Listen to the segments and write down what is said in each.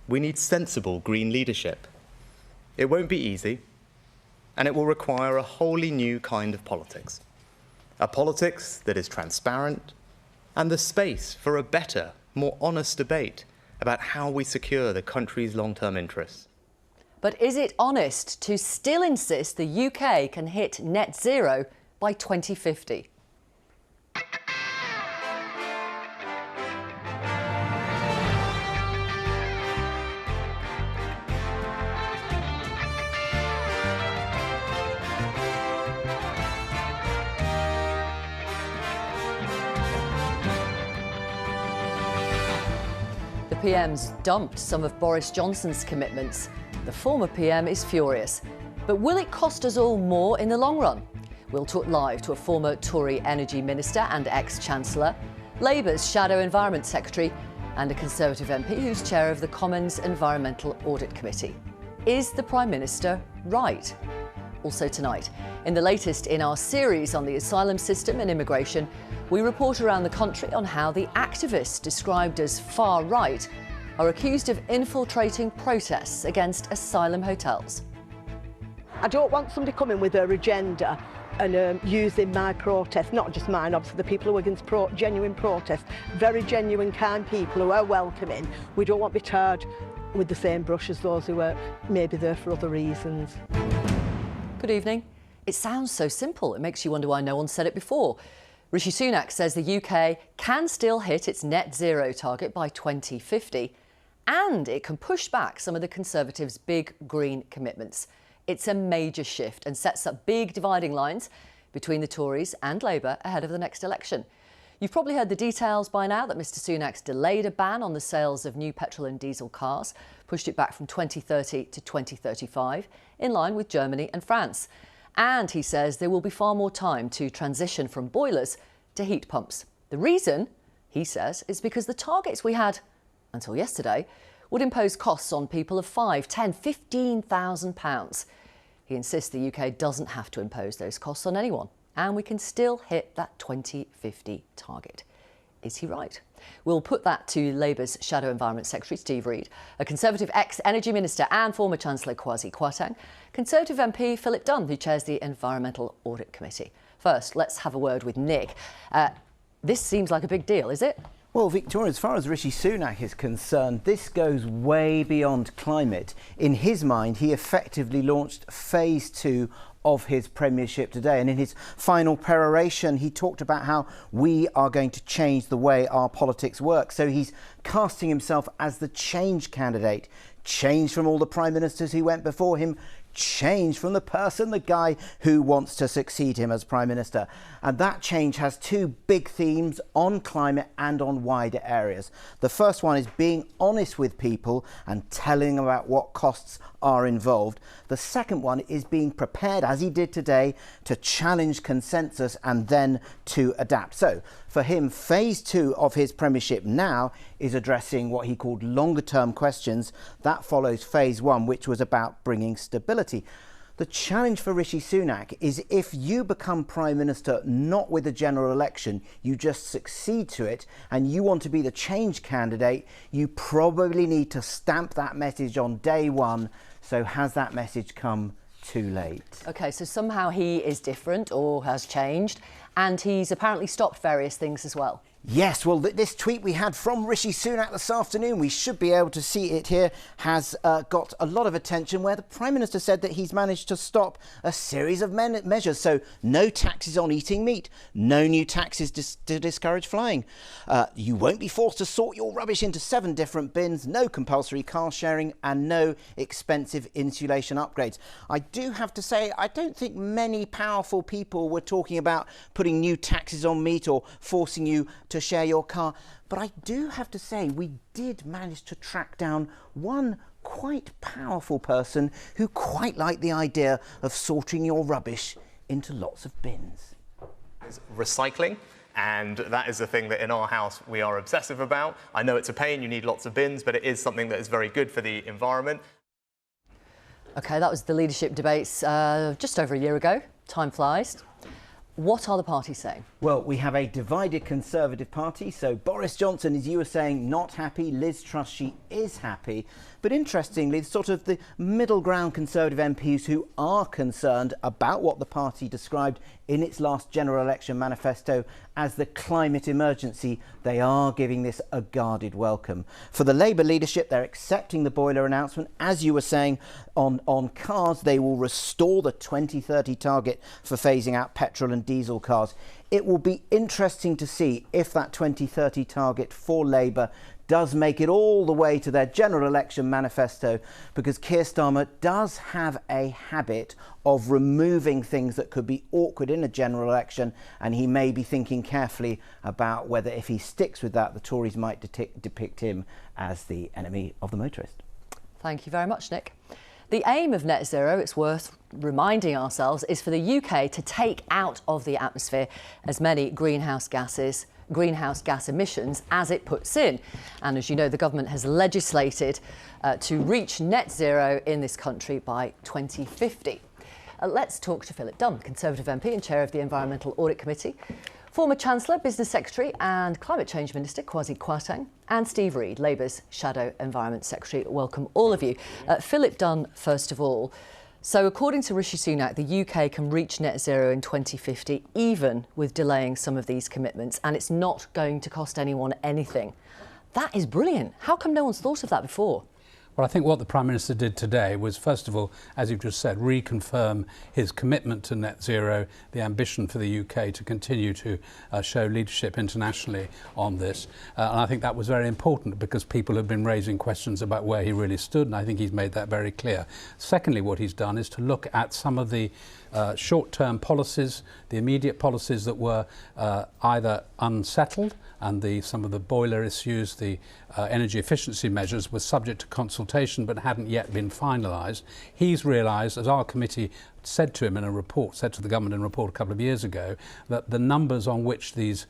We need sensible green leadership. It won't be easy, and it will require a wholly new kind of politics. A politics that is transparent and the space for a better, more honest debate about how we secure the country's long-term interests. But is it honest to still insist the UK can hit net zero by 2050? The PM's dumped some of Boris Johnson's commitments. The former PM is furious. But will it cost us all more in the long run? We'll talk live to a former Tory Energy Minister and ex-Chancellor, Labour's Shadow Environment Secretary, and a Conservative MP who's chair of the Commons Environmental Audit Committee. Is the Prime Minister right? Also tonight, in the latest in our series on the asylum system and immigration, we report around the country on how the activists described as far-right are accused of infiltrating protests against asylum hotels. I don't want somebody coming with their agenda and using my protest, not just mine, obviously the people who are against genuine protest, very genuine, kind people who are welcoming. We don't want to be tarred with the same brush as those who are maybe there for other reasons. Good evening. It sounds so simple, it makes you wonder why no one said it before. Rishi Sunak says the UK can still hit its net zero target by 2050 and it can push back some of the Conservatives' big green commitments. It's a major shift and sets up big dividing lines between the Tories and Labour ahead of the next election. You've probably heard the details by now that Mr Sunak's delayed a ban on the sales of new petrol and diesel cars, pushed it back from 2030 to 2035, in line with Germany and France. And he says there will be far more time to transition from boilers to heat pumps. The reason, he says, is because the targets we had until yesterday would impose costs on people of £5,000, £10,000, £15,000. He insists the UK doesn't have to impose those costs on anyone, and we can still hit that 2050 target. Is he right? We'll put that to Labour's Shadow Environment Secretary, Steve Reid, a Conservative ex-Energy Minister and former Chancellor Kwasi Kwarteng, Conservative MP Philip Dunn, who chairs the Environmental Audit Committee. First, let's have a word with Nick. This seems like a big deal, is it? Well, Victoria, as far as Rishi Sunak is concerned, this goes way beyond climate. In his mind, he effectively launched phase 2 of his premiership today. And in his final peroration, he talked about how we are going to change the way our politics work. So he's casting himself as the change candidate. Change from all the prime ministers who went before him. Change from the guy who wants to succeed him as Prime Minister. And that change has two big themes on climate and on wider areas. The first one is being honest with people and telling them about what costs are involved. The second one is being prepared, as he did today, to challenge consensus and then to adapt. So for him, phase 2 of his premiership now is addressing what he called longer term questions. That follows phase 1, which was about bringing stability. The challenge for Rishi Sunak is if you become Prime Minister not with a general election, you just succeed to it, and you want to be the change candidate, you probably need to stamp that message on day one. So has that message come too late? OK, so somehow he is different or has changed, and he's apparently stopped various things as well. Yes, well, this tweet we had from Rishi Sunak this afternoon, we should be able to see it here, has got a lot of attention, where the Prime Minister said that he's managed to stop a series of measures. So no taxes on eating meat, no new taxes to discourage flying. You won't be forced to sort your rubbish into 7 different bins, no compulsory car sharing and no expensive insulation upgrades. I do have to say, I don't think many powerful people were talking about putting new taxes on meat or forcing you to share your car. But I do have to say, we did manage to track down one quite powerful person who quite liked the idea of sorting your rubbish into lots of bins. Recycling, and that is the thing that in our house we are obsessive about. I know it's a pain, you need lots of bins, but it is something that is very good for the environment. OK, that was the leadership debates just over a year ago. Time flies. What are the parties saying? Well, we have a divided Conservative Party. So Boris Johnson, as you were saying, not happy. Liz Truss, she is happy. But interestingly, sort of the middle ground Conservative MPs who are concerned about what the party described in its last general election manifesto as the climate emergency, they are giving this a guarded welcome. For the Labour leadership, they're accepting the boiler announcement. As you were saying, on cars, they will restore the 2030 target for phasing out petrol and diesel cars. It will be interesting to see if that 2030 target for Labour does make it all the way to their general election manifesto, because Keir Starmer does have a habit of removing things that could be awkward in a general election, and he may be thinking carefully about whether, if he sticks with that, the Tories might depict him as the enemy of the motorist. Thank you very much, Nick. The aim of net zero, it's worth reminding ourselves, is for the UK to take out of the atmosphere as many greenhouse gas emissions as it puts in. And as you know, the government has legislated to reach net zero in this country by 2050. Let's talk to Philip Dunn, Conservative MP and Chair of the Environmental Audit Committee, former Chancellor, Business Secretary and Climate Change Minister Kwasi Kwarteng, and Steve Reed, Labour's Shadow Environment Secretary. Welcome all of you. Philip Dunn, first of all. So according to Rishi Sunak, the UK can reach net zero in 2050, even with delaying some of these commitments, and it's not going to cost anyone anything. That is brilliant. How come no one's thought of that before? Well, I think what the Prime Minister did today was, first of all, as you've just said, reconfirm his commitment to net zero, the ambition for the UK to continue to show leadership internationally on this. And I think that was very important because people have been raising questions about where he really stood, and I think he's made that very clear. Secondly, what he's done is to look at some of the short-term policies, the immediate policies that were either unsettled, and some of the boiler issues, the energy efficiency measures were subject to consultation but hadn't yet been finalised. He's realised, as our committee said to him in a report, said to the government in a report a couple of years ago, that the numbers on which these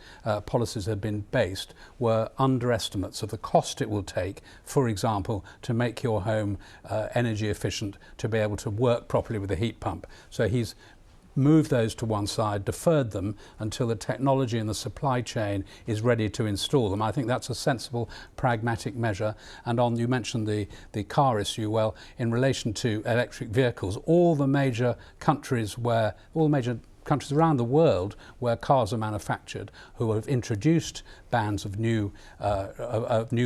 policies had been based were underestimates of the cost it will take, for example, to make your home energy efficient, to be able to work properly with a heat pump. So he's moved those to one side, deferred them until the technology and the supply chain is ready to install them. I think that's a sensible, pragmatic measure. And you mentioned the car issue. Well, in relation to electric vehicles, all the major countries around the world where cars are manufactured, who have introduced bans of new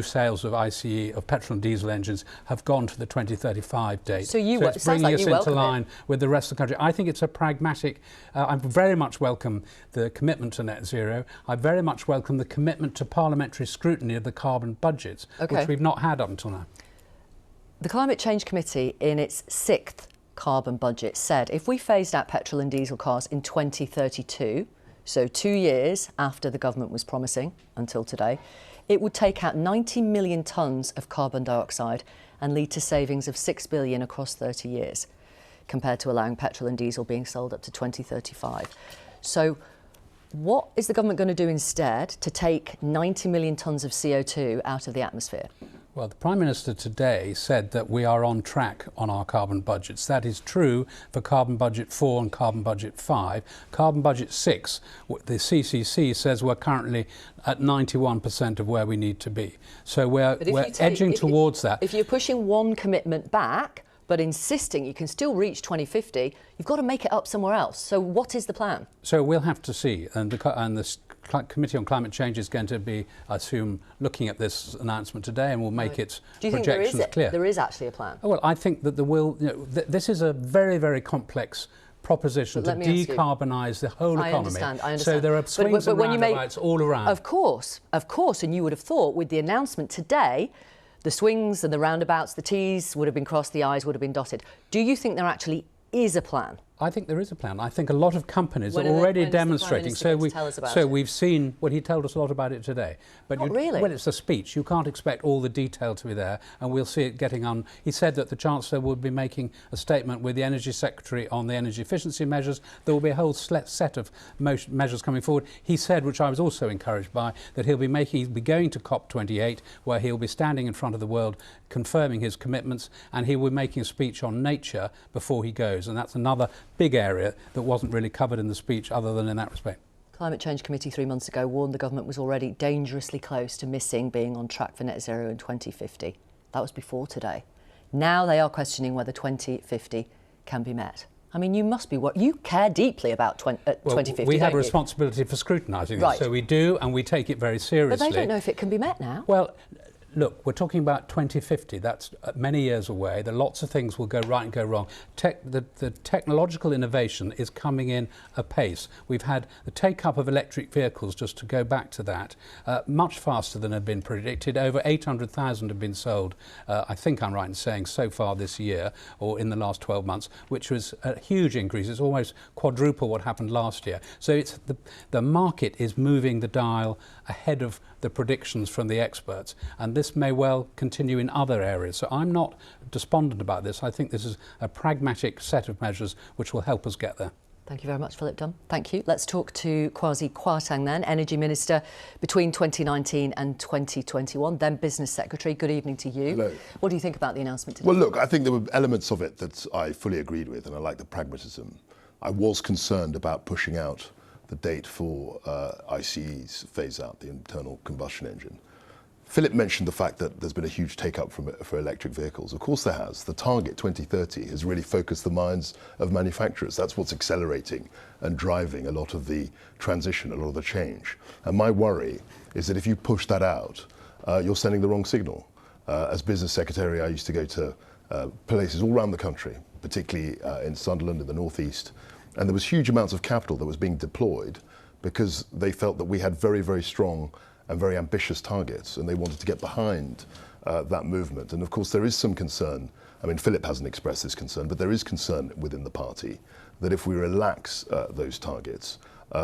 sales of ICE, of petrol and diesel engines, have gone to the 2035 date. So it's bringing us into line with the rest of the country. I think it's a pragmatic. I very much welcome the commitment to net zero. I very much welcome the commitment to parliamentary scrutiny of the carbon budgets, which we've not had up until now. The Climate Change Committee, in its 6th carbon budget, said if we phased out petrol and diesel cars in 2032, so 2 years after the government was promising until today, it would take out 90 million tonnes of carbon dioxide and lead to savings of 6 billion across 30 years, compared to allowing petrol and diesel being sold up to 2035. So what is the government going to do instead to take 90 million tonnes of CO2 out of the atmosphere? Well, the Prime Minister today said that we are on track on our carbon budgets. That is true for Carbon Budget 4 and Carbon Budget 5. Carbon Budget 6, the CCC says we're currently at 91% of where we need to be. So we're edging towards that. If you're pushing one commitment back, but insisting you can still reach 2050, you've got to make it up somewhere else. So what is the plan? So we'll have to see. And the Committee on Climate Change is going to be, I assume, looking at this announcement today and will make its projections clear. There is actually a plan? Well, I think that this is a very, very complex proposition to decarbonise the whole economy. I understand. So there are swings and roundabouts all around. Of course, and you would have thought with the announcement today, the swings and the roundabouts, the T's would have been crossed, the I's would have been dotted. Do you think there actually is a plan? I think there is a plan. I think a lot of companies are already demonstrating. So we've seen, well, he told us a lot about it today. But really? Well, it's a speech. You can't expect all the detail to be there, and we'll see it getting on. He said that the Chancellor would be making a statement with the Energy Secretary on the energy efficiency measures. There will be a whole set of measures coming forward. He said, which I was also encouraged by, that he'll be going to COP28, where he'll be standing in front of the world confirming his commitments, and he will be making a speech on nature before he goes. And that's another big area that wasn't really covered in the speech other than in that respect. Climate Change Committee 3 months ago warned the government was already dangerously close to missing being on track for net zero in 2050. That was before today. Now they are questioning whether 2050 can be met. I mean, you must be you care deeply about 2050. We have a don't you? responsibility for scrutinising Right. this, so we do, and we take it very seriously. But they don't know if it can be met now. Well, look, we're talking about 2050. That's many years away. There are lots of things will go right and go wrong. The technological innovation is coming in apace. We've had the take-up of electric vehicles, just to go back to that, much faster than had been predicted. Over 800,000 have been sold, I think I'm right in saying, so far this year, or in the last 12 months, which was a huge increase. It's almost quadruple what happened last year. So it's the market is moving the dial ahead of the predictions from the experts, and this may well continue in other areas. So I'm not despondent about this. I think this is a pragmatic set of measures which will help us get there. Thank you very much, Philip Dunn. Thank you. Let's talk to Kwasi Kwarteng then, Energy Minister between 2019 and 2021, then Business Secretary. Good evening to you. Hello. What do you think about the announcement today? Well, look, I think there were elements of it that I fully agreed with, and I like the pragmatism. I was concerned about pushing out the date for ICE's phase out, the internal combustion engine. Philip mentioned the fact that there's been a huge take-up for electric vehicles. Of course there has. The target 2030 has really focused the minds of manufacturers. That's what's accelerating and driving a lot of the transition, a lot of the change. And my worry is that if you push that out, you're sending the wrong signal. As Business Secretary, I used to go to places all around the country, particularly in Sunderland in the northeast, and there was huge amounts of capital that was being deployed because they felt that we had very, very strong and very ambitious targets, and they wanted to get behind that movement. And of course, there is some concern. I mean, Philip hasn't expressed this concern, but there is concern within the party that if we relax those targets,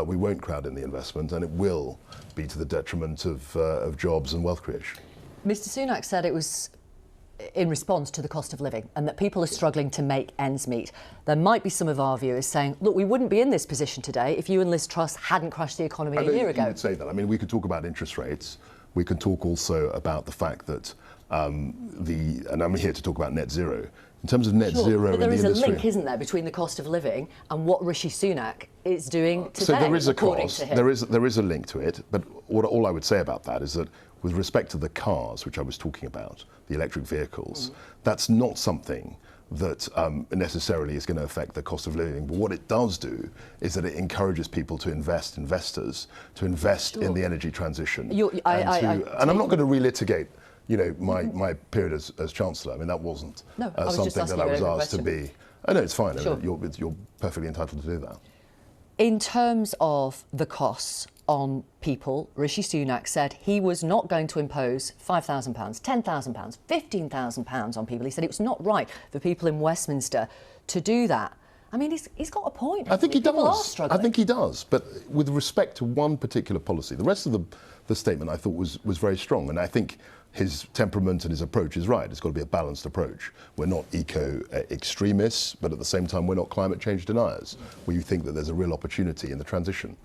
we won't crowd in the investment, and it will be to the detriment of jobs and wealth creation. Mr Sunak said it was in response to the cost of living and that people are struggling to make ends meet. There might be some of our viewers saying, look, we wouldn't be in this position today if you and Liz Truss hadn't crashed the economy a year ago. You would say that. I mean, we could talk about interest rates. We can talk also about the fact that and I'm here to talk about net zero. In terms of net zero but there in is the a industry, link, isn't there, between the cost of living and what Rishi Sunak is doing today, so there is a according cost. to him. There is a link to it. But all I would say about that is that with respect to the cars, which I was talking about, the electric vehicles, that's not something that necessarily is going to affect the cost of living. But what it does do is that it encourages people to investors to invest in the energy transition. And I'm not going to relitigate, you know, my period as Chancellor. I mean, that wasn't something that I was asked to be. I know, it's fine. Sure. You're perfectly entitled to do that. In terms of the costs on people, Rishi Sunak said he was not going to impose £5,000, £10,000, £15,000 on people. He said it was not right for people in Westminster to do that. I mean, he's got a point. I think he People are does. struggling. I think he does. But with respect to one particular policy, the rest of the statement I thought was very strong. And I think his temperament and his approach is right. It's got to be a balanced approach. We're not eco-extremists, but at the same time, we're not climate change deniers. We think that there's a real opportunity in the transition.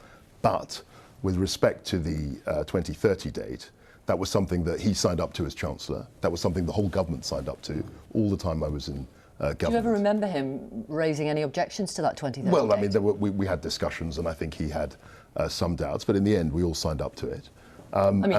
But with respect to the 2030 date, that was something that he signed up to as Chancellor. That was something the whole government signed up to all the time I was in government. Do you ever remember him raising any objections to that 2030 Well, I date? mean, we had discussions, and I think he had some doubts, but in the end, we all signed up to it. I mean,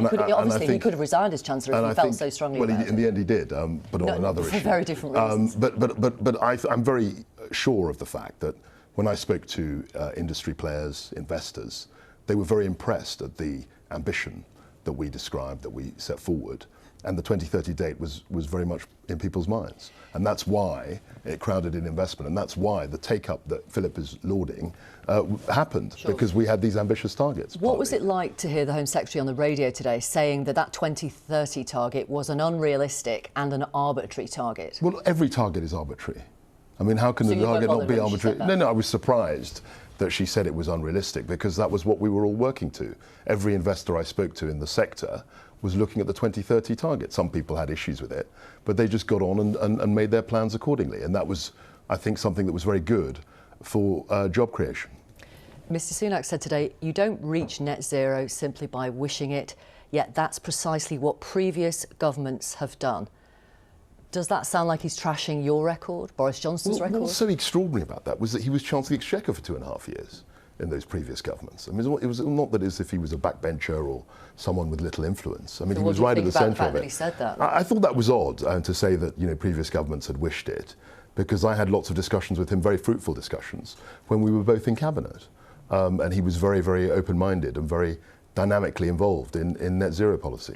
he could have resigned as Chancellor if he felt so strongly about it. In the end, he did, but on another issue. For very different reasons. But I'm very sure of the fact that when I spoke to industry players, investors, they were very impressed at the ambition that we described, that we set forward. And the 2030 date was very much in people's minds. And that's why it crowded in investment. And that's why the take-up that Philip is lauding happened, because we had these ambitious targets. What was it like to hear the Home Secretary on the radio today saying that 2030 target was an unrealistic and an arbitrary target? Well, every target is arbitrary. I mean, how can the target not be arbitrary? No, I was surprised that she said it was unrealistic, because that was what we were all working to. Every investor I spoke to in the sector was looking at the 2030 target. Some people had issues with it, but they just got on and made their plans accordingly. And that was, I think, something that was very good for job creation. Mr Sunak said today, you don't reach net zero simply by wishing it, yet that's precisely what previous governments have done. Does that sound like he's trashing your record, Boris Johnson's record? What's so extraordinary about that was that he was Chancellor of the Exchequer for 2.5 years in those previous governments. I mean, it was not that as if he was a backbencher or someone with little influence. I mean, So he what was do you right at think the about the centre fact of that it. he said that? I thought that was odd to say that previous governments had wished it, because I had lots of discussions with him, very fruitful discussions, when we were both in cabinet, and he was very, very open-minded and very dynamically involved in net zero policy.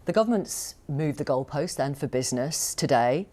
The government's moved the goalpost then for business today,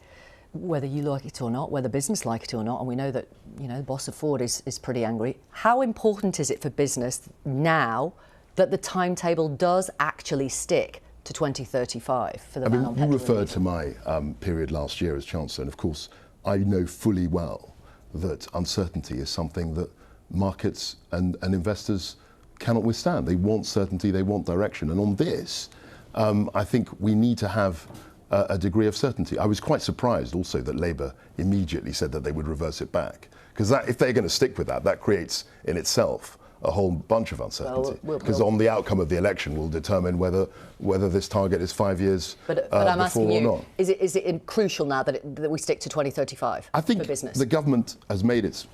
whether you like it or not, whether business like it or not, and we know that the boss of Ford is pretty angry. How important is it for business now that the timetable does actually stick to 2035 for the ban on petrol? You referred to my period last year as Chancellor, and of course I know fully well that uncertainty is something that markets and investors cannot withstand. They want certainty, they want direction, and on this I think we need to have a degree of certainty. I was quite surprised also that Labour immediately said that they would reverse it back, because if they're going to stick with that, that creates in itself a whole bunch of uncertainty, because on the outcome of the election will determine whether this target is 5 years but I'm asking you, or not. Is it crucial now that we stick to 2035 I think for business? the government has made its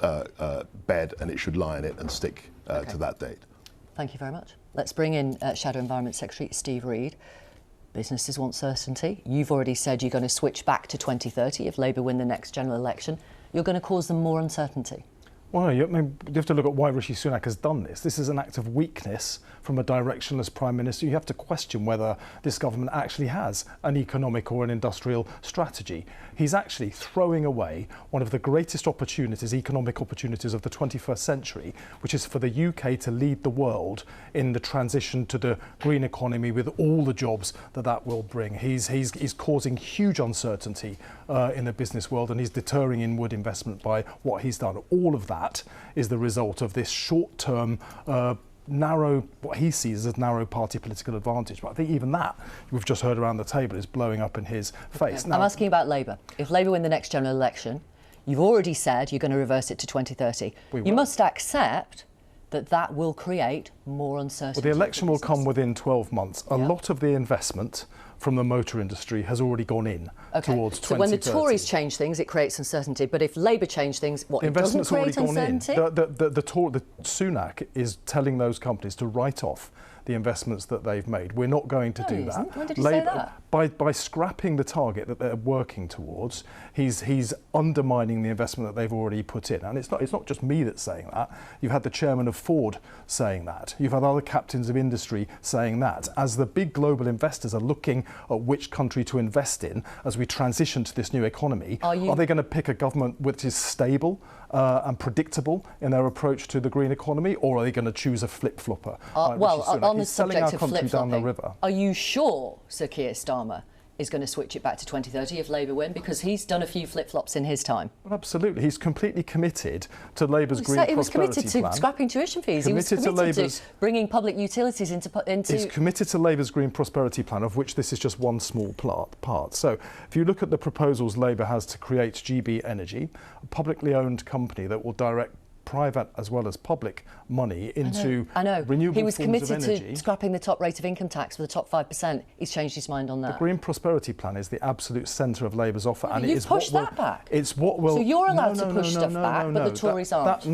bed and it should lie in it and stick to that date. Thank you very much. Let's bring in Shadow Environment Secretary Steve Reed. Businesses want certainty. You've already said you're going to switch back to 2030 if Labour win the next general election. You're going to cause them more uncertainty. Well, you have to look at why Rishi Sunak has done this. This is an act of weakness from a directionless Prime Minister. You have to question whether this government actually has an economic or an industrial strategy. He's actually throwing away one of the greatest opportunities, economic opportunities of the 21st century, which is for the UK to lead the world in the transition to the green economy with all the jobs that will bring. He's causing huge uncertainty in the business world, and he's deterring inward investment by what he's done. All of that is the result of this short-term, narrow, what he sees as narrow party political advantage. But I think even that, we've just heard around the table, is blowing up in his face. Now, I'm asking about Labour. If Labour win the next general election, you've already said you're going to reverse it to 2030. You must accept that will create more uncertainty. Well, the election will come within 12 months. A lot of the investment from the motor industry has already gone in towards 2030. So when the Tories change things, it creates uncertainty. But if Labour change things, what, it doesn't create uncertainty? The Sunak is telling those companies to write off the investments that they've made. We're not going to do that. When did he say that? By scrapping the target that they're working towards, he's undermining the investment that they've already put in. And it's not just me that's saying that. You've had the chairman of Ford saying that. You've had other captains of industry saying that. As the big global investors are looking at which country to invest in as we transition to this new economy, are they going to pick a government which is stable and predictable in their approach to the green economy, or are they going to choose a flip-flopper? On the subject of flip-flopping, are you sure Sir Keir Starmer is going to switch it back to 2030 if Labour win? Because he's done a few flip-flops in his time. Well, absolutely. He's completely committed to Labour's green prosperity plan. He was committed to scrapping tuition fees. He was committed to bringing public utilities into... He's committed to Labour's green prosperity plan, of which this is just one small part. So if you look at the proposals Labour has to create GB Energy, a publicly owned company that will direct private as well as public money into renewable He was forms committed of energy. to scrapping the top rate of income tax for the top 5%. He's changed his mind on that. The Green Prosperity Plan is the absolute centre of Labour's offer, and you've pushed that back. It's what will. So you're allowed to push stuff back, but the Tories aren't.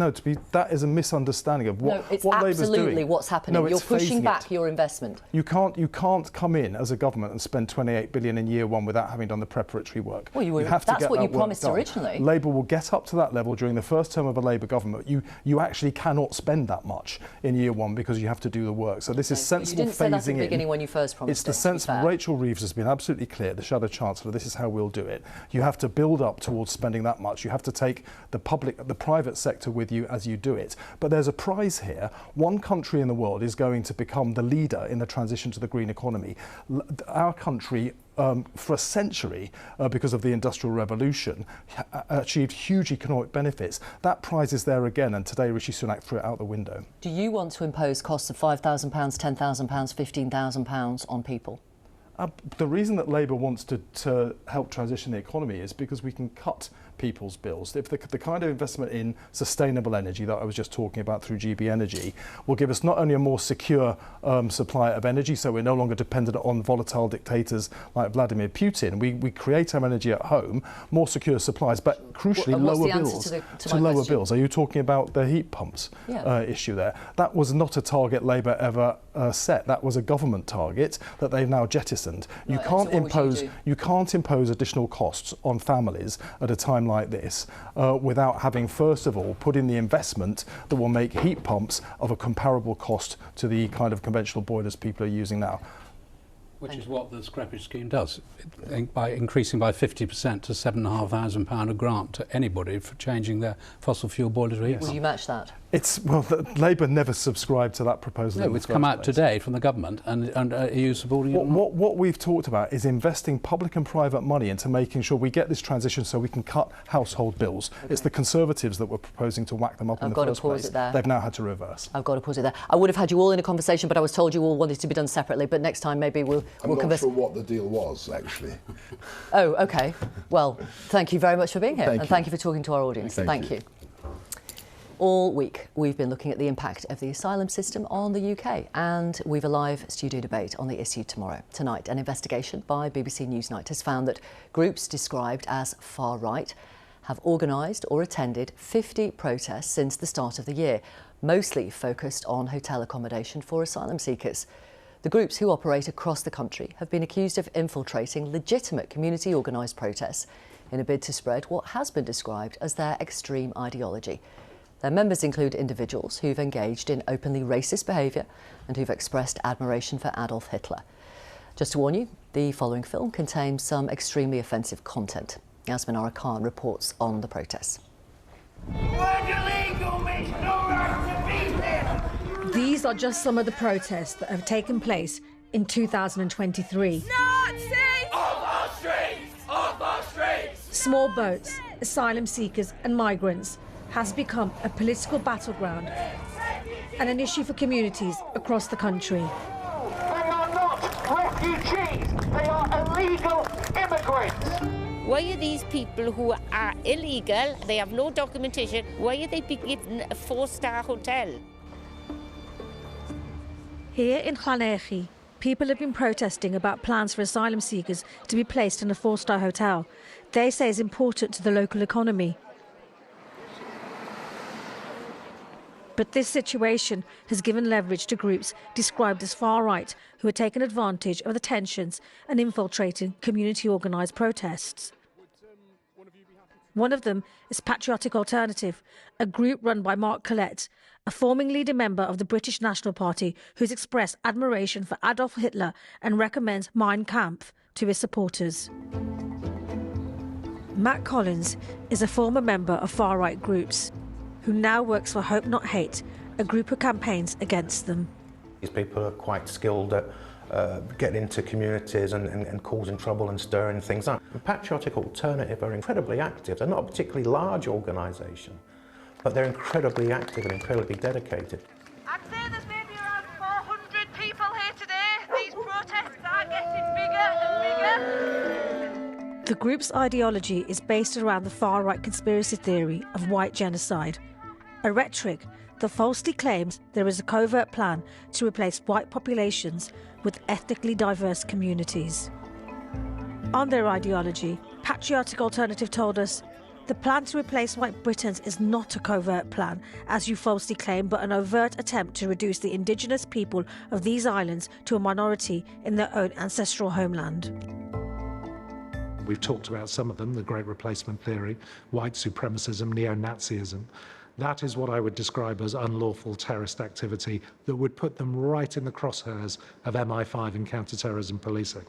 That is a misunderstanding of what it's Labour's doing. absolutely what's happening. You're pushing back your investment. You can't come in as a government and spend 28 billion in year one without having done the preparatory work. Well, that's what you promised originally. Labour will get up to that level during the first term of a Labour government. You actually cannot spend that much in year one because you have to do the work. So this is sensible phasing in. You didn't say that at the beginning when you first promised it. It's the sense. Rachel Reeves has been absolutely clear, the Shadow Chancellor, this is how we'll do it. You have to build up towards spending that much. You have to take the private sector with you as you do it. But there's a prize here. One country in the world is going to become the leader in the transition to the green economy. Our country, for a century, because of the Industrial Revolution, achieved huge economic benefits. That prize is there again, and today Rishi Sunak threw it out the window. Do you want to impose costs of £5,000, £10,000, £15,000 on people? The reason that Labour wants to help transition the economy is because we can cut people's bills. If the kind of investment in sustainable energy that I was just talking about through GB Energy will give us not only a more secure supply of energy, so we're no longer dependent on volatile dictators like Vladimir Putin. We create our energy at home, more secure supplies, but crucially lower bills. To lower bills. Are you talking about the heat pumps issue there? That was not a target Labour ever set. That was a government target that they've now jettisoned. You can't impose additional costs on families at a time like this without having first of all put in the investment that will make heat pumps of a comparable cost to the kind of conventional boilers people are using now. Which is what the scrappage scheme does, by increasing by 50% to £7,500 a grant to anybody for changing their fossil fuel boilers. Will you match that? Labour never subscribed to that proposal. No, it's come out today from the government, and are you supporting it? What we've talked about is investing public and private money into making sure we get this transition so we can cut household bills. Okay. It's the Conservatives that were proposing to whack them up in the first place. They've now had to reverse. I've got to pause it there. I would have had you all in a conversation, but I was told you all wanted to be done separately, but next time maybe we'll I'm not sure what the deal was, actually. Oh, OK. Well, thank you very much for being here. Thank you for talking to our audience. Thank you. All week, we've been looking at the impact of the asylum system on the UK, and we've a live studio debate on the issue tomorrow. Tonight, an investigation by BBC Newsnight has found that groups described as far-right have organised or attended 50 protests since the start of the year, mostly focused on hotel accommodation for asylum seekers. The groups who operate across the country have been accused of infiltrating legitimate community organised protests in a bid to spread what has been described as their extreme ideology. Their members include individuals who've engaged in openly racist behaviour and who've expressed admiration for Adolf Hitler. Just to warn you, the following film contains some extremely offensive content. Yasmin Arakan reports on the protests. These are just some of the protests that have taken place in 2023. Nazis! Off our streets! Off our streets! Small boats, asylum seekers and migrants has become a political battleground and an issue for communities across the country. They are not refugees, they are illegal immigrants. Why are these people who are illegal, they have no documentation, why are they being given a 4-star hotel? Here in Llanelli, people have been protesting about plans for asylum seekers to be placed in a 4-star hotel. They say it's important to the local economy. But this situation has given leverage to groups described as far-right who are taking advantage of the tensions and infiltrating community organised protests. One of them is Patriotic Alternative, a group run by Mark Collett, a former leading member of the British National Party who's expressed admiration for Adolf Hitler and recommends Mein Kampf to his supporters. Matt Collins is a former member of far-right groups who now works for Hope Not Hate, a group who campaigns against them. These people are quite skilled at getting into communities and causing trouble and stirring things up. The Patriotic Alternative are incredibly active. They're not a particularly large organisation, but they're incredibly active and incredibly dedicated. I'd say there's maybe around 400 people here today. These protests are getting bigger and bigger. The group's ideology is based around the far-right conspiracy theory of white genocide, a rhetoric that falsely claims there is a covert plan to replace white populations with ethnically diverse communities. On their ideology, Patriotic Alternative told us, the plan to replace white Britons is not a covert plan, as you falsely claim, but an overt attempt to reduce the indigenous people of these islands to a minority in their own ancestral homeland. We've talked about some of them, the Great Replacement Theory, white supremacism, neo-Nazism. That is what I would describe as unlawful terrorist activity that would put them right in the crosshairs of MI5 and counter-terrorism policing.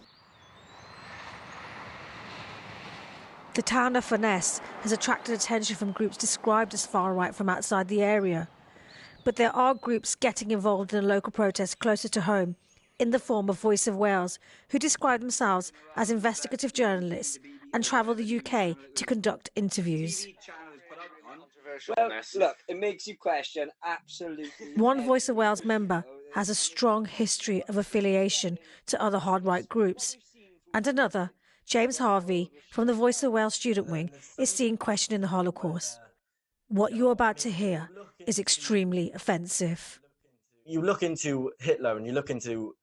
The town of Furness has attracted attention from groups described as far-right from outside the area. But there are groups getting involved in a local protest closer to home, in the form of Voice of Wales, who describe themselves as investigative journalists and travel the UK to conduct interviews. Well, look, it makes you question absolutely. One Voice of Wales member has a strong history of affiliation to other hard-right groups. And another, James Harvey, from the Voice of Wales student wing, is seen questioning the Holocaust. What you're about to hear is extremely offensive. You look into Hitler and you look into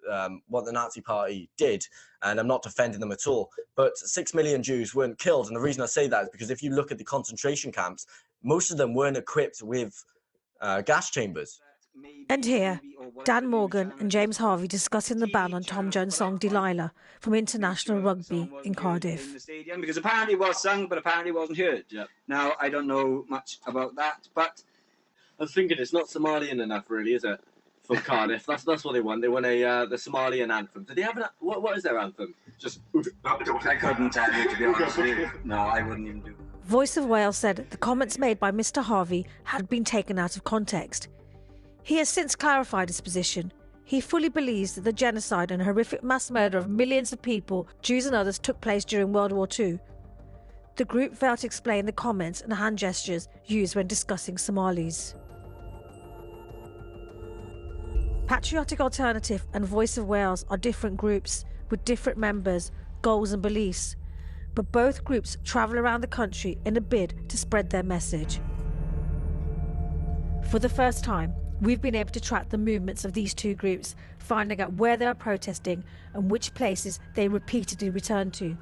what the Nazi Party did, and I'm not defending them at all, but 6 million Jews weren't killed. And the reason I say that is because if you look at the concentration camps, most of them weren't equipped with gas chambers. And here, Dan Morgan and James Harvey discussing the ban on Tom Jones' song Delilah from international rugby in Cardiff. Because apparently it was sung, but apparently it wasn't heard. Yep. Now, I don't know much about that, but I was thinking it's not Somalian enough, really, is it? For Cardiff, that's what they want. They want the Somalian anthem. Do they have what is their anthem? Just I couldn't tell you, to be honest with you. No, I wouldn't even do it. Voice of Wales said the comments made by Mr. Harvey had been taken out of context. He has since clarified his position. He fully believes that the genocide and horrific mass murder of millions of people, Jews and others, took place during World War II. The group failed to explain the comments and hand gestures used when discussing Somalis. Patriotic Alternative and Voice of Wales are different groups with different members, goals and beliefs, but both groups travel around the country in a bid to spread their message. For the first time, we've been able to track the movements of these two groups, finding out where they are protesting and which places they repeatedly return to.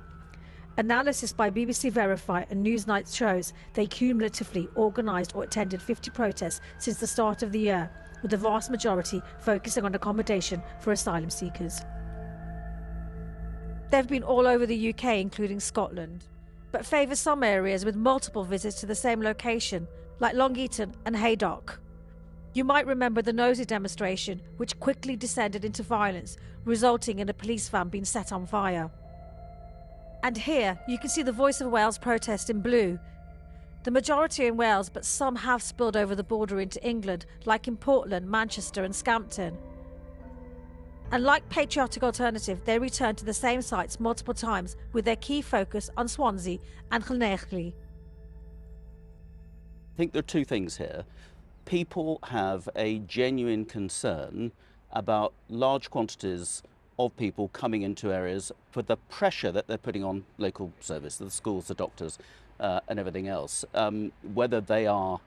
Analysis by BBC Verify and Newsnight shows they cumulatively organised or attended 50 protests since the start of the year, with the vast majority focusing on accommodation for asylum seekers. They've been all over the UK, including Scotland, but favour some areas with multiple visits to the same location, like Long Eaton and Haydock. You might remember the Nosy demonstration, which quickly descended into violence, resulting in a police van being set on fire. And here you can see the Voice of Wales protest in blue. The majority in Wales, but some have spilled over the border into England, like in Portland, Manchester and Scampton. And like Patriotic Alternative, they return to the same sites multiple times, with their key focus on Swansea and Llanelli. I think there are two things here. People have a genuine concern about large quantities of people coming into areas for the pressure that they're putting on local service, the schools, the doctors, and everything else. Whether they are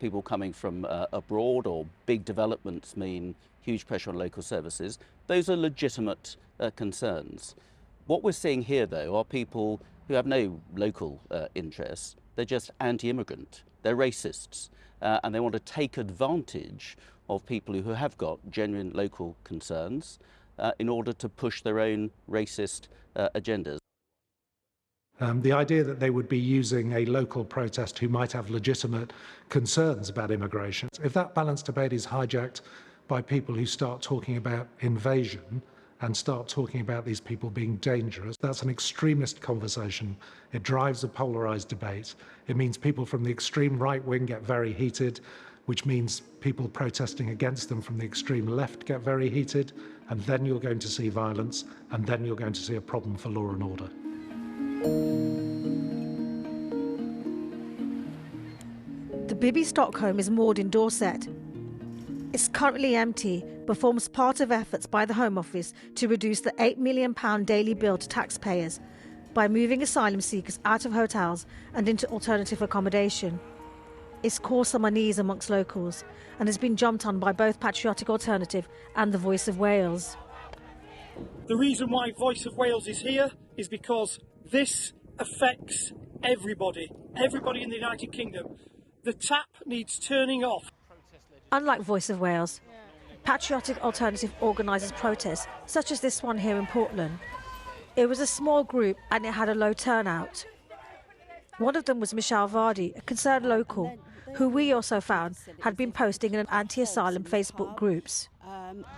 people coming from abroad or big developments mean huge pressure on local services, those are legitimate concerns. What we're seeing here, though, are people who have no local interests. They're just anti-immigrant. They're racists. And they want to take advantage of people who have got genuine local concerns in order to push their own racist agendas. The idea that they would be using a local protest who might have legitimate concerns about immigration, if that balanced debate is hijacked by people who start talking about invasion and start talking about these people being dangerous, that's an extremist conversation. It drives a polarised debate. It means people from the extreme right wing get very heated, which means people protesting against them from the extreme left get very heated, and then you're going to see violence, and then you're going to see a problem for law and order. The Bibby Stockholm is moored in Dorset. It's currently empty, but forms part of efforts by the Home Office to reduce the £8 million daily bill to taxpayers by moving asylum seekers out of hotels and into alternative accommodation. It's caused some unease amongst locals and has been jumped on by both Patriotic Alternative and the Voice of Wales. The reason why Voice of Wales is here is because this affects everybody in the United Kingdom. The tap needs turning off. Unlike Voice of Wales, Patriotic Alternative organises protests such as this one here in Portland. It was a small group and it had a low turnout. One of them was Michelle Vardy, a concerned local, who we also found had been posting in anti-asylum Facebook groups.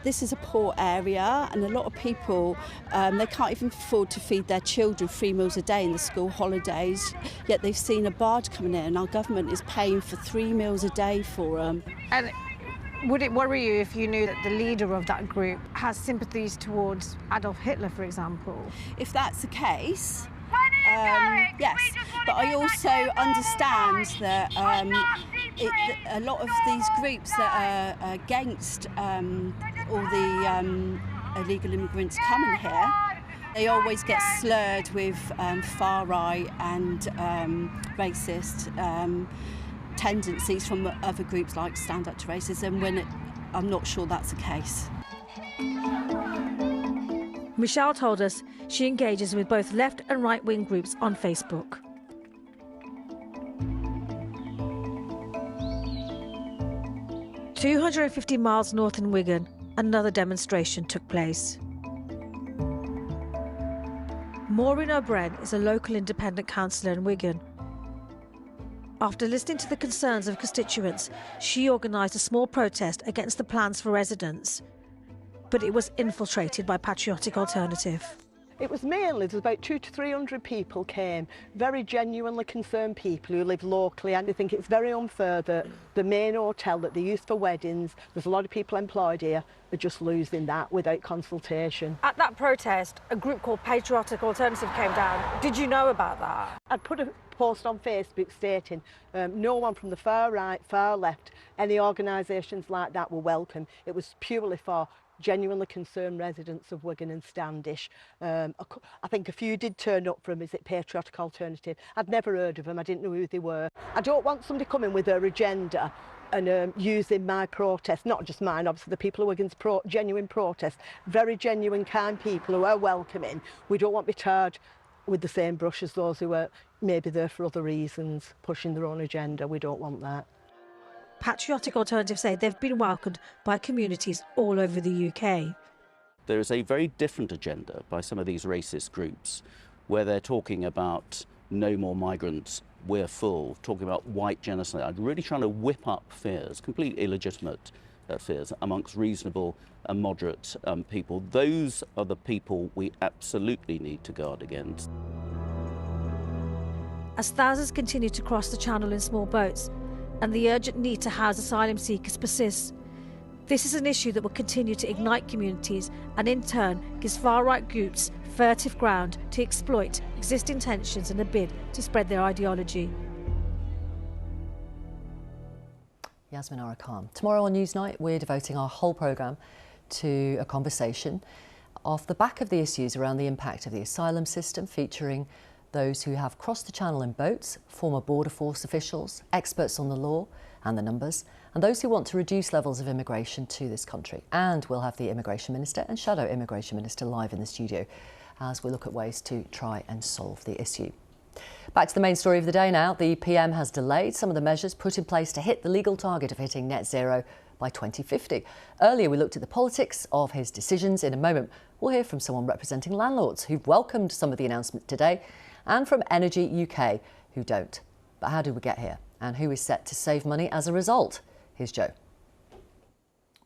This is a poor area and a lot of people, they can't even afford to feed their children 3 meals a day in the school holidays, yet they've seen a barge coming in and our government is paying for 3 meals a day for them. And would it worry you if you knew that the leader of that group has sympathies towards Adolf Hitler, for example? If that's the case, yes, but I also understand that a lot of these groups that are against all the illegal immigrants coming here, they always get slurred with far right and racist tendencies from other groups like Stand Up to Racism, when I'm not sure that's the case. Michelle told us she engages with both left and right-wing groups on Facebook. "250 miles north in Wigan, another demonstration took place. Maureen O'Brien is a local independent councillor in Wigan. After listening to the concerns of constituents, she organised a small protest against the plans for residents, but it was infiltrated by Patriotic Alternative. It was mainly, there's about 200 to 300 people came, very genuinely concerned people who live locally, and I think it's very unfair that the main hotel that they use for weddings, there's a lot of people employed here, are just losing that without consultation. At that protest, a group called Patriotic Alternative came down. Did you know about that? I'd put a post on Facebook stating no one from the far right, far left, any organisations like that were welcome. It was purely for genuinely concerned residents of Wigan and Standish. I think a few did turn up from, is it Patriotic Alternative? I'd never heard of them, I didn't know who they were. I don't want somebody coming with their agenda and using my protest, not just mine, obviously the people of Wigan's genuine protest, very genuine, kind people who are welcoming. We don't want to be tarred with the same brush as those who are maybe there for other reasons, pushing their own agenda. We don't want that. Patriotic Alternative say they've been welcomed by communities all over the UK. There is a very different agenda by some of these racist groups where they're talking about no more migrants, we're full, talking about white genocide, really trying to whip up fears, completely illegitimate fears amongst reasonable and moderate people. Those are the people we absolutely need to guard against. As thousands continue to cross the channel in small boats and the urgent need to house asylum seekers persists, this is an issue that will continue to ignite communities and in turn gives far-right groups fertile ground to exploit existing tensions in a bid to spread their ideology. Yasmin Arakan. Tomorrow on Newsnight, we're devoting our whole programme to a conversation off the back of the issues around the impact of the asylum system, featuring those who have crossed the channel in boats, former border force officials, experts on the law and the numbers, and those who want to reduce levels of immigration to this country. And we'll have the Immigration Minister and Shadow Immigration Minister live in the studio as we look at ways to try and solve the issue. Back to the main story of the day now. The PM has delayed some of the measures put in place to hit the legal target of hitting net zero by 2050. Earlier, we looked at the politics of his decisions. In a moment, we'll hear from someone representing landlords who've welcomed some of the announcements today, and from Energy UK who don't. But how did we get here? And who is set to save money as a result? Here's Joe.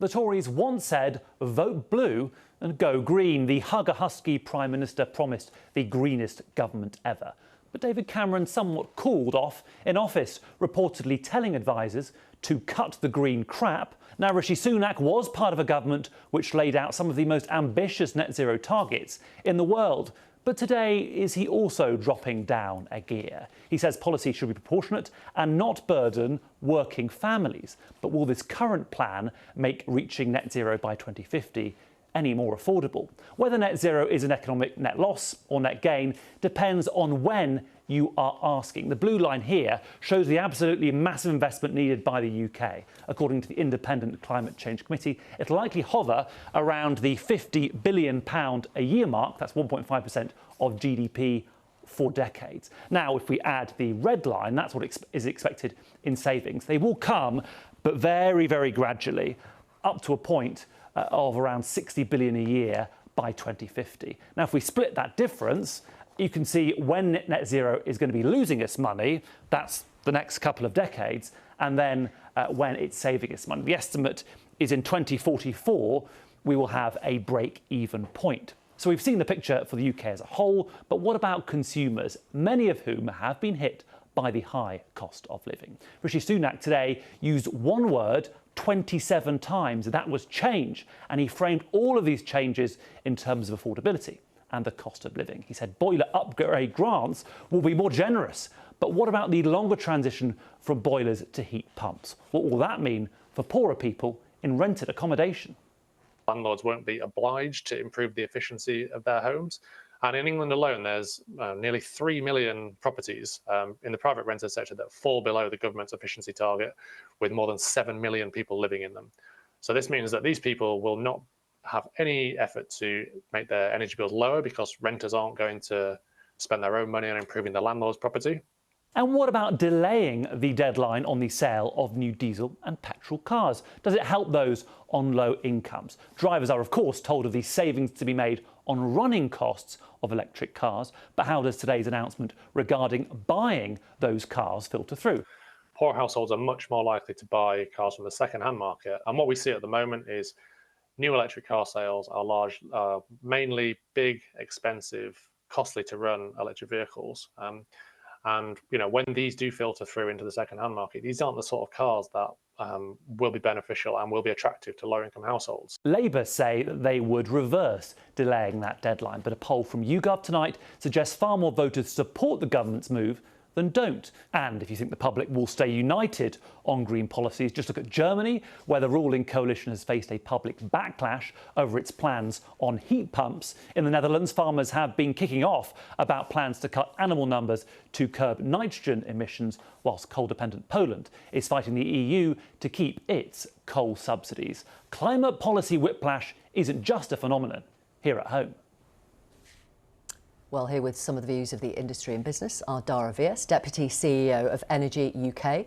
The Tories once said, vote blue and go green. The hugger-husky Prime Minister promised the greenest government ever. But David Cameron somewhat cooled off in office, reportedly telling advisers to cut the green crap. Now, Rishi Sunak was part of a government which laid out some of the most ambitious net zero targets in the world. But today, is he also dropping down a gear? He says policy should be proportionate and not burden working families. But will this current plan make reaching net zero by 2050 any more affordable? Whether net zero is an economic net loss or net gain depends on when you are asking. The blue line here shows the absolutely massive investment needed by the UK. According to the Independent Climate Change Committee, it'll likely hover around the £50 billion a year mark, that's 1.5% of GDP for decades. Now, if we add the red line, that's what is expected in savings. They will come, but very, very gradually, up to a point of around 60 billion a year by 2050. Now, if we split that difference, you can see when net zero is going to be losing its money, that's the next couple of decades, and then when it's saving its money. The estimate is in 2044, we will have a break-even point. So we've seen the picture for the UK as a whole, but what about consumers, many of whom have been hit by the high cost of living? Rishi Sunak today used one word 27 times, and that was change. And he framed all of these changes in terms of affordability and the cost of living. He said boiler upgrade grants will be more generous. But what about the longer transition from boilers to heat pumps? What will that mean for poorer people in rented accommodation? landlords won't be obliged to improve the efficiency of their homes. And in England alone, there's nearly 3 million properties in the private rented sector that fall below the government's efficiency target, with more than 7 million people living in them. So this means that these people will not have any effort to make their energy bills lower because renters aren't going to spend their own money on improving the landlord's property. And what about delaying the deadline on the sale of new diesel and petrol cars? Does it help those on low incomes? Drivers are, of course, told of the savings to be made on running costs of electric cars, but how does today's announcement regarding buying those cars filter through? Poor households are much more likely to buy cars from the second-hand market, and what we see at the moment is new electric car sales are mainly big, expensive, costly to run electric vehicles. And when these do filter through into the second-hand market, these aren't the sort of cars that will be beneficial and will be attractive to low-income households. Labour say that they would reverse delaying that deadline, but a poll from YouGov tonight suggests far more voters support the government's move than don't. And if you think the public will stay united on green policies, just look at Germany, where the ruling coalition has faced a public backlash over its plans on heat pumps. In the Netherlands, farmers have been kicking off about plans to cut animal numbers to curb nitrogen emissions, whilst coal-dependent Poland is fighting the EU to keep its coal subsidies. Climate policy whiplash isn't just a phenomenon here at home. Well, here with some of the views of the industry and business are Dara Vias, Deputy CEO of Energy UK,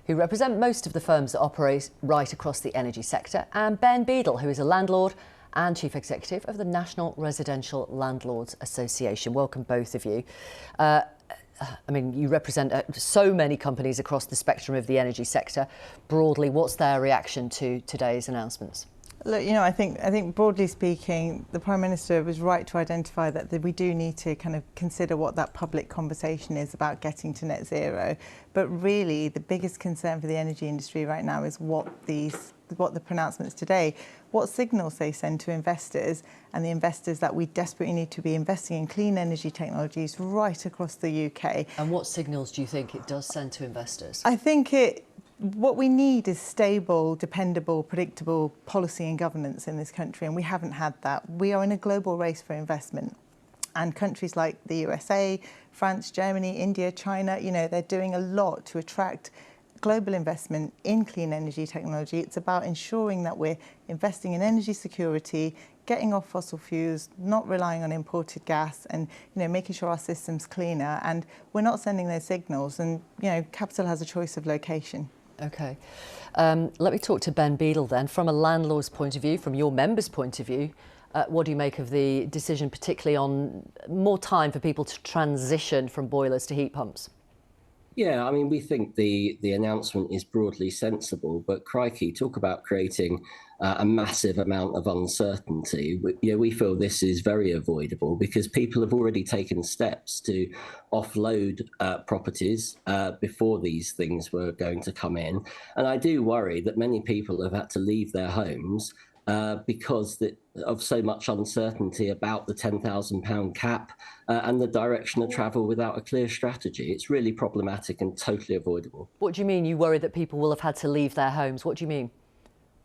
who represent most of the firms that operate right across the energy sector, and Ben Beadle, who is a landlord and Chief Executive of the National Residential Landlords Association. Welcome, both of you. I mean, you represent so many companies across the spectrum of the energy sector. Broadly, what's their reaction to today's announcements? Look, I think broadly speaking, the Prime Minister was right to identify that we do need to kind of consider what that public conversation is about getting to net zero. But really, the biggest concern for the energy industry right now is what the pronouncements today, what signals they send to investors, and the investors that we desperately need to be investing in clean energy technologies right across the UK. And what signals do you think it does send to investors? I think what we need is stable, dependable, predictable policy and governance in this country, and we haven't had that. We are in a global race for investment, and countries like the USA, France, Germany, India, China, they're doing a lot to attract global investment in clean energy technology. It's about ensuring that we're investing in energy security, getting off fossil fuels, not relying on imported gas, and making sure our system's cleaner. And we're not sending those signals, and capital has a choice of location. OK. Let me talk to Ben Beadle then. From a landlord's point of view, from your members' point of view, what do you make of the decision, particularly on more time for people to transition from boilers to heat pumps? Yeah, I mean, we think the announcement is broadly sensible, but crikey, talk about creating a massive amount of uncertainty. We feel this is very avoidable because people have already taken steps to offload properties before these things were going to come in. And I do worry that many people have had to leave their homes because of so much uncertainty about the £10,000 cap and the direction of travel without a clear strategy. It's really problematic and totally avoidable. What do you mean you worry that people will have had to leave their homes? What do you mean?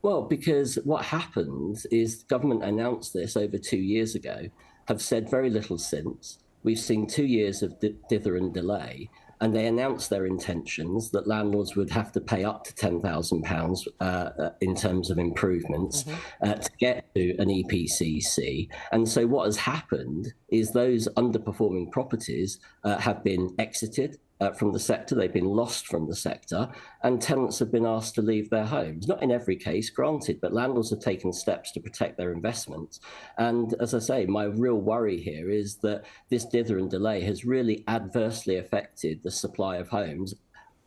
Well, because what happens is government announced this over 2 years ago, have said very little since. We've seen 2 years of dither and delay. And they announced their intentions that landlords would have to pay up to £10,000 in terms of improvements to get to an EPCC. And so what has happened is those underperforming properties have been exited from the sector, they've been lost from the sector, and tenants have been asked to leave their homes. Not in every case, granted, but landlords have taken steps to protect their investments. And as I say, my real worry here is that this dither and delay has really adversely affected the supply of homes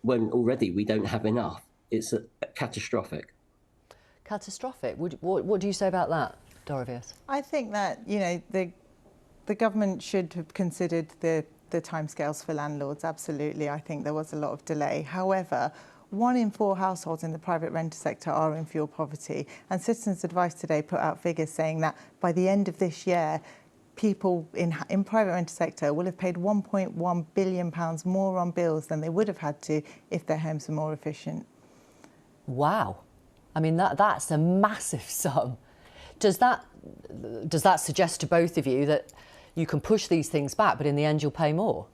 when already we don't have enough. It's catastrophic. Catastrophic? What do you say about that, Dara Vias? I think that, the government should have considered the timescales for landlords, absolutely. I think there was a lot of delay. However, 1 in 4 households in the private renter sector are in fuel poverty. And Citizens Advice today put out figures saying that by the end of this year, people in private renter sector will have paid £1.1 billion more on bills than they would have had to if their homes were more efficient. Wow. I mean, that's a massive sum. Does that suggest to both of you that you can push these things back, but in the end you'll pay more?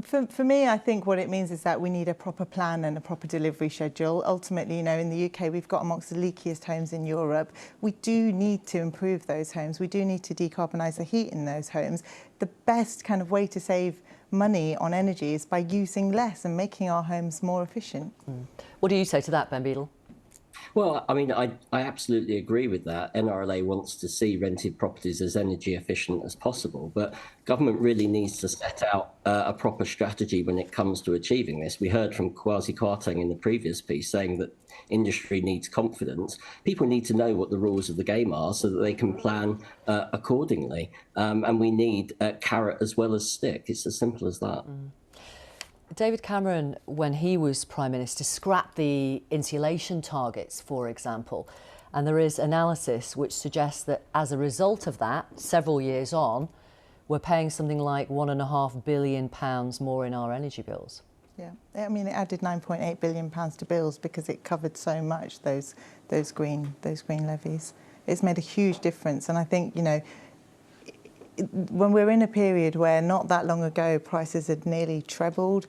For me, I think what it means is that we need a proper plan and a proper delivery schedule. Ultimately, you know, in the UK, we've got amongst the leakiest homes in Europe. We do need to improve those homes. We do need to decarbonise the heat in those homes. The best kind of way to save money on energy is by using less and making our homes more efficient. What do you say to that, Ben Beadle? Well, I mean, I absolutely agree with that. NRLA wants to see rented properties as energy efficient as possible, but government really needs to set out a proper strategy when it comes to achieving this. We heard from Kwasi Kwarteng in the previous piece saying that industry needs confidence. People need to know what the rules of the game are so that they can plan accordingly. And we need a carrot as well as stick. It's as simple as that. David Cameron, when he was Prime Minister, scrapped the insulation targets, for example. And there is analysis which suggests that as a result of that, several years on, we're paying something like £1.5 billion more in our energy bills. Yeah, I mean, it added £9.8 billion to bills because it covered so much, those green levies. It's made a huge difference. And I think, you know, when we're in a period where not that long ago prices had nearly trebled,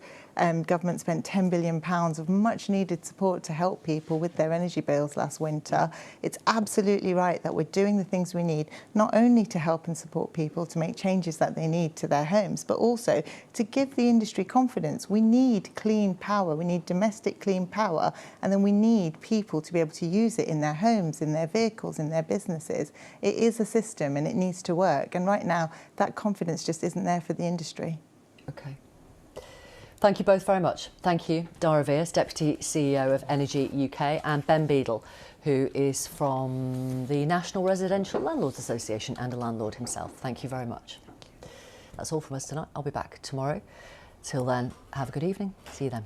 government spent £10 billion of much needed support to help people with their energy bills last winter. It's absolutely right that we're doing the things we need, not only to help and support people to make changes that they need to their homes, but also to give the industry confidence. We need clean power, we need domestic clean power, and then we need people to be able to use it in their homes, in their vehicles, in their businesses. It is a system and it needs to work. And right now, that confidence just isn't there for the industry. Okay. Thank you both very much. Thank you, Dara Vias, Deputy CEO of Energy UK, and Ben Beadle, who is from the National Residential Landlords Association and a landlord himself. Thank you very much. That's all from us tonight. I'll be back tomorrow. Till then, have a good evening. See you then.